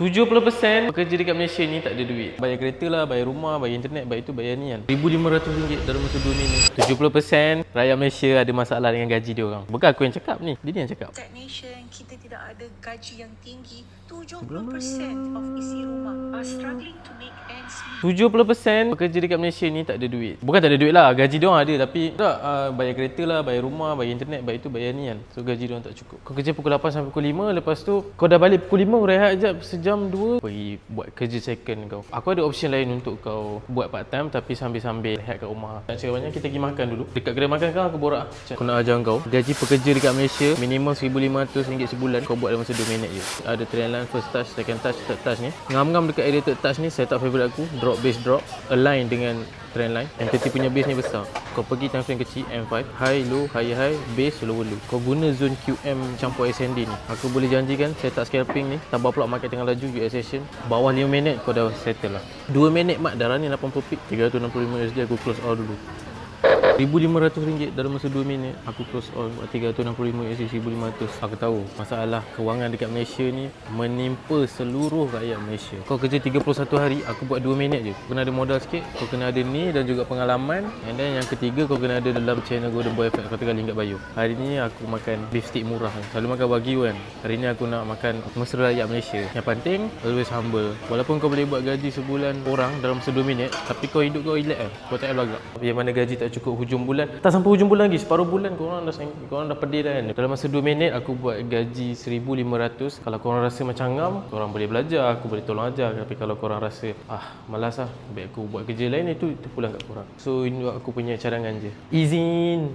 70% pekerja dekat Malaysia ni tak ada duit. Bayar kereta lah, bayar rumah, bayar internet, bayar itu, bayar ni kan. RM1,500 dalam masa 2 minit. 70% rakyat Malaysia ada masalah dengan gaji dia orang. Bukan aku yang cakap ni, dia yang cakap. Technician, kita tidak ada gaji yang tinggi. 70% of isi rumah are struggling to make ends meet. 70% pekerja dekat Malaysia ni tak ada duit. Bukan tak ada duit lah, gaji dia orang ada tapi tak bayar kereta lah, bayar rumah, bayar internet, bayar itu, bayar ni kan. So gaji dia orang tak cukup. Kau kerja pukul 8 sampai pukul 5, lepas tu kau dah balik pukul 5, rehat jap sejam 2, pergi buat kerja second kau. Aku ada option lain untuk kau buat part time tapi sambil-sambil rehat kat rumah. Tak cakap banyak, kita pergi makan dulu. Dekat kedai makan kau aku borak. Aku nak ajar kau, gaji pekerja dekat Malaysia minimum RM1,500 sebulan. Kau buat dalam masa 2 minit je. Ada trend line, first touch, second touch, third touch ni. Ngam-ngam dekat area third touch ni, setup favourite aku, drop bass drop, align dengan trend line. M30 punya bass ni besar. Kau pergi time frame kecil, M5, high, low, high, bass, low. Kau guna zone QM campur SND ni. Aku boleh janjikan setup scalping ni, tambah pula market tengah laju, US session, bawah 5 minit kau dah settle lah. 2 minit mak dah running 80 peak, $365 aku close all dulu. RM1,500 dalam masa 2 minit aku close all buat $365 $1,500. Aku tahu masalah kewangan dekat Malaysia ni menimpa seluruh rakyat Malaysia. Kau kerja 31 hari, aku buat 2 minit je. Kau kena ada modal sikit, kau kena ada ni dan juga pengalaman. And then yang ketiga, kau kena ada dalam channel Golden Boy Effect. Kau tinggal link kat bio. Hari ni aku makan beef stick murah. Selalu makan wagyu kan. Hari ni aku nak makan mesra rakyat Malaysia. Yang penting always humble. Walaupun kau boleh buat gaji sebulan orang dalam masa 2 minit, tapi kau hidup kau relax kan. Kau tak payah belagak. Yang mana gaji tak cukup hujung bulan, tak sampai hujung bulan lagi, separuh bulan korang dah pedih dah kan. Dalam masa 2 minit aku buat gaji RM1,500. Kalau korang rasa macam ngam, korang boleh belajar, aku boleh tolong ajar. Tapi kalau korang rasa malas lah, baik aku buat kerja lain, itu pulang kat korang. So ini aku punya cadangan je. Izin.